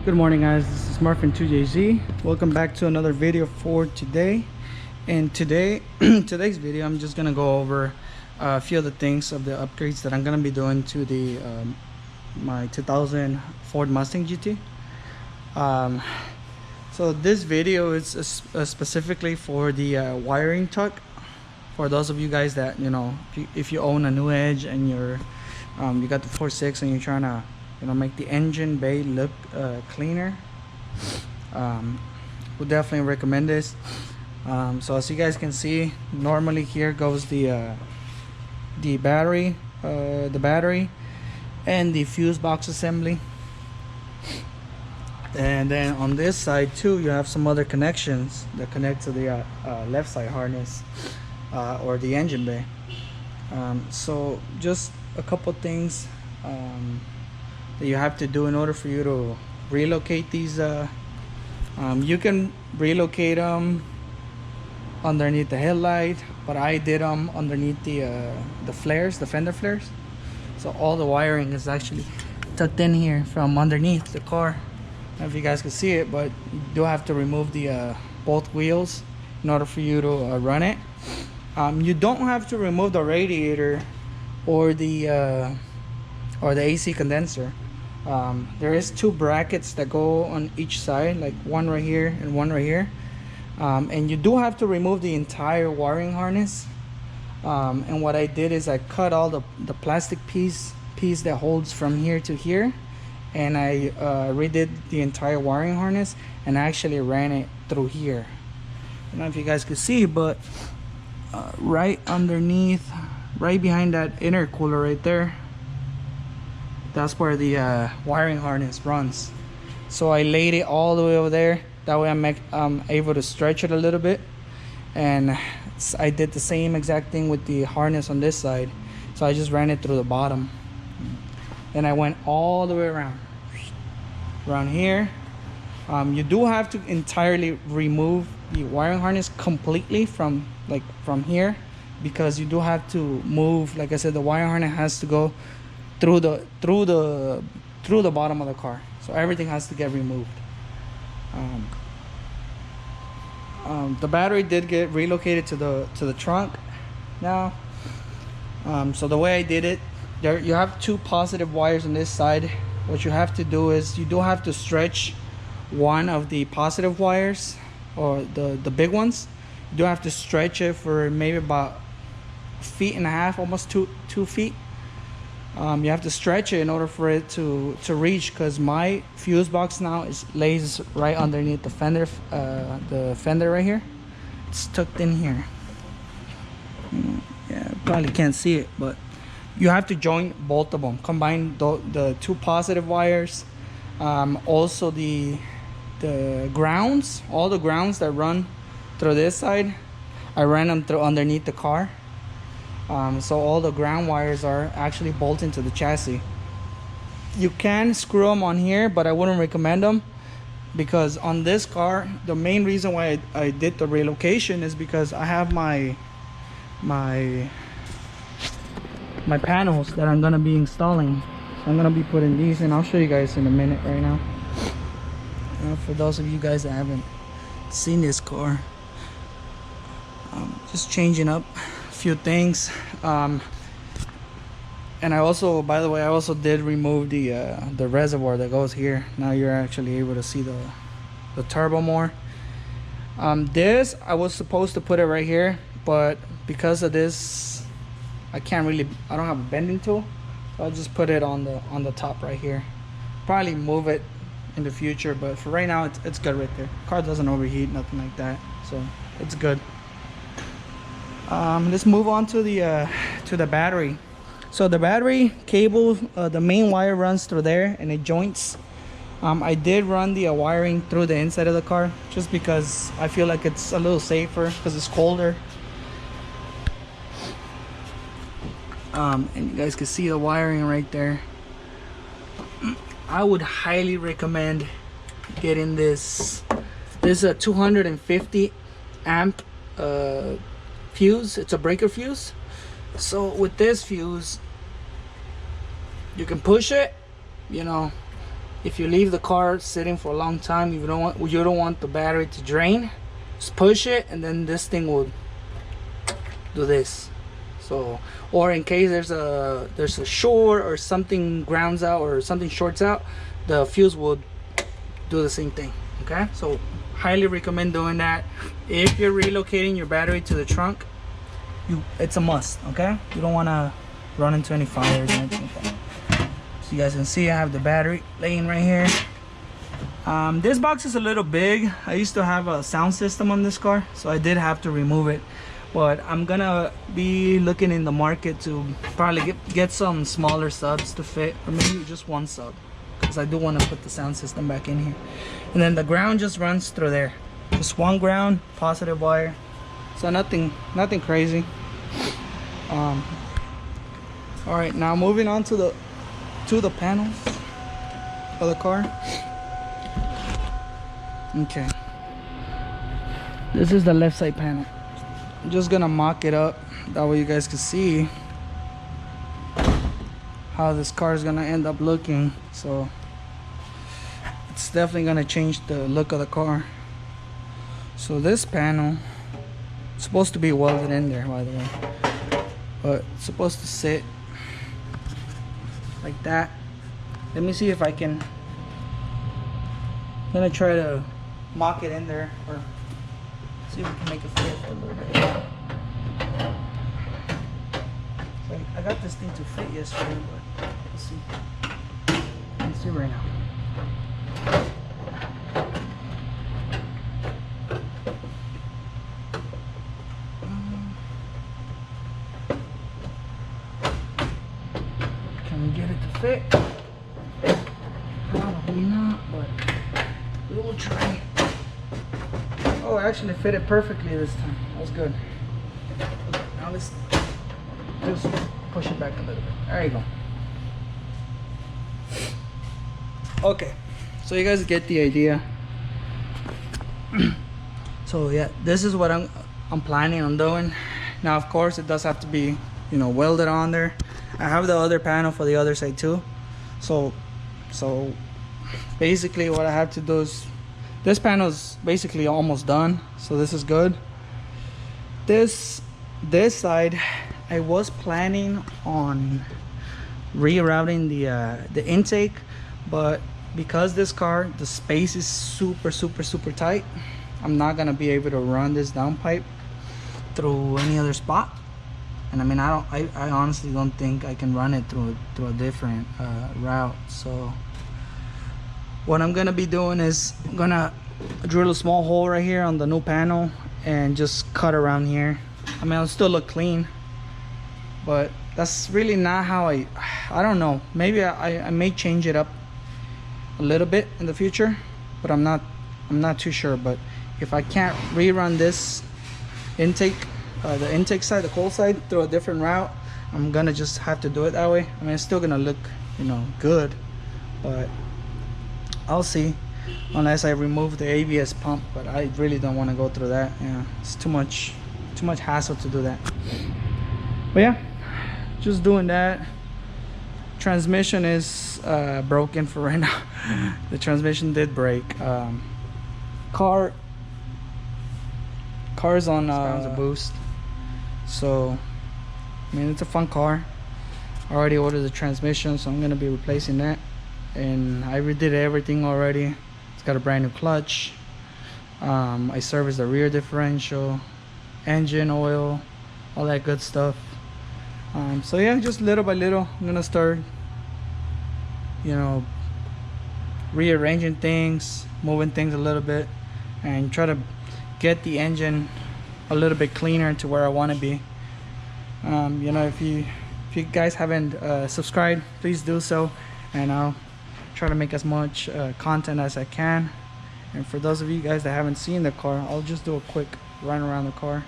Good morning guys, this is Marfin2JZ. Welcome back to another video for today. And today's video I'm just gonna go over a few of the things of the upgrades that I'm gonna be doing to the my 2000 Ford Mustang GT. So this video is specifically for the wiring tuck. For those of you guys that, you know, if you own a new Edge and you're you got the 4.6 and you're trying to, you know, make the engine bay look cleaner, would definitely recommend this. So as you guys can see, normally here goes the battery and the fuse box assembly, and then on this side too you have some other connections that connect to the left side harness or the engine bay. So just a couple things that you have to do in order for you to relocate these. You can relocate them underneath the headlight, but I did them underneath the flares, the fender flares. So all the wiring is actually tucked in here from underneath the car. I don't know if you guys can see it, but you do have to remove the both wheels in order for you to run it. You don't have to remove the radiator or the AC condenser. There is two brackets that go on each side, like one right here and one right here, and you do have to remove the entire wiring harness. And what I did is I cut all the plastic piece that holds from here to here, and I redid the entire wiring harness and actually ran it through here. I don't know if you guys could see, but right underneath, right behind that intercooler right there, that's where the wiring harness runs. So I laid it all the way over there. That way I'm able to stretch it a little bit. And I did the same exact thing with the harness on this side. So I just ran it through the bottom. And I went all the way around here. You do have to entirely remove the wiring harness completely from here, because you do have to move, like I said, the wiring harness has to go through the bottom of the car. So everything has to get removed. The battery did get relocated to the trunk now. So the way I did it, there you have two positive wires on this side. What you have to do is you do have to stretch one of the positive wires, or the big ones. You do have to stretch it for maybe about 1.5 feet, almost 2 feet. You have to stretch it in order for it to reach, because my fuse box now lays right underneath the fender right here. It's tucked in here. Yeah, probably can't see it, but you have to join both of them, combine the two positive wires. Also the grounds, all the grounds that run through this side, I ran them through underneath the car. So all the ground wires are actually bolted into the chassis. You can screw them on here, but I wouldn't recommend them, because on this car, the main reason why I did the relocation is because I have my panels that I'm gonna be installing. So I'm gonna be putting these in. I'll show you guys in a minute right now. For those of you guys that haven't seen this car, just changing up few things. And I also, by the way, I also did remove the reservoir that goes here. Now you're actually able to see the turbo more. This I was supposed to put it right here, but because of this I don't have a bending tool, so I'll just put it on the top right here. Probably move it in the future, but for right now it's good right there. Car doesn't overheat, nothing like that, so it's good. Let's move on to the battery. So the battery cable, the main wire runs through there and it joints. I did run the wiring through the inside of the car just because I feel like it's a little safer because it's colder. And you guys can see the wiring right there. I would highly recommend getting this. This is a 250 amp fuse. It's a breaker fuse. So with this fuse, you can push it, you know, if you leave the car sitting for a long time, you don't want the battery to drain, just push it, and then this thing will do this. So, or in case there's a short or something grounds out or something shorts out, the fuse will do the same thing. Okay, so highly recommend doing that. If you're relocating your battery to the trunk, it's a must. Okay, you don't want to run into any fires or anything like that. So you guys can see I have the battery laying right here. This box is a little big. I used to have a sound system on this car, so I did have to remove it. But I'm gonna be looking in the market to probably get some smaller subs to fit, or maybe just one sub, because I do want to put the sound system back in here. And then the ground just runs through there, just one ground, positive wire, so nothing crazy. All right, now moving on to the panels of the car. Okay, this is the left side panel. I'm just gonna mock it up, that way you guys can see how this car is gonna end up looking. So it's definitely gonna change the look of the car. So this panel is supposed to be welded in there, by the way, but it's supposed to sit like that. Let me see if I can. I'm gonna try to mock it in there, or see if we can make it fit a little bit. So I got this thing to fit yesterday, but let's see. Let's see right now. Can we get it to fit? Probably not, but we will try. Oh, I actually fit it perfectly this time. That was good. Now let's just push it back a little bit. There you go. Okay, so you guys get the idea. So yeah, this is what I'm planning on doing. Now, of course, it does have to be, you know, welded on there. I have the other panel for the other side too. So basically what I have to do is, this panel is basically almost done, so this is good. This side, I was planning on rerouting the intake, but because this car, the space is super tight, I'm not gonna be able to run this downpipe through any other spot. And I mean, I honestly don't think I can run it through a different route. So what I'm gonna be doing is I'm gonna drill a small hole right here on the new panel and just cut around here. I mean, it'll still look clean, but that's really not how I don't know. Maybe I may change it up a little bit in the future, but I'm not too sure. But if I can't rerun this intake, the intake side, the cold side, through a different route, I'm gonna just have to do it that way. I mean, it's still gonna look, you know, good, but I'll see, unless I remove the ABS pump. But I really don't want to go through that. Yeah, it's too much hassle to do that. But yeah, just doing that. Transmission is broken for right now. The transmission did break. Car's on a boost, so I mean, it's a fun car. I already ordered the transmission, so I'm gonna be replacing that. And I redid everything already. It's got a brand new clutch. I serviced the rear differential, engine oil, all that good stuff. So yeah, just little by little, I'm gonna start, you know, rearranging things, moving things a little bit, and try to get the engine a little bit cleaner to where I want to be. You know, if you guys haven't subscribed, please do so, and I'll try to make as much content as I can. And for those of you guys that haven't seen the car, I'll just do a quick run around the car.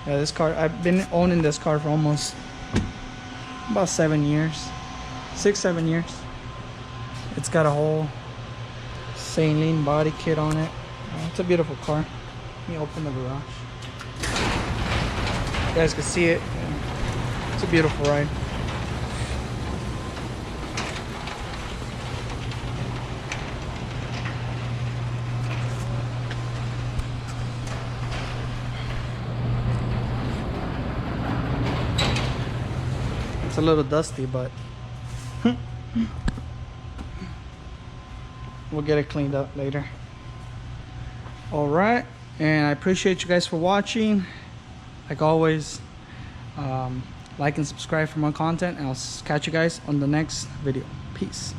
Yeah, this car, I've been owning this car for almost about 7 years, 6-7 years. It's got a whole saline body kit on it. It's a beautiful car. Let me open the garage. You guys can see it. It's a beautiful ride. It's a little dusty, but we'll get it cleaned up later. All right, and I appreciate you guys for watching. Like always, like and subscribe for more content, and I'll catch you guys on the next video. Peace.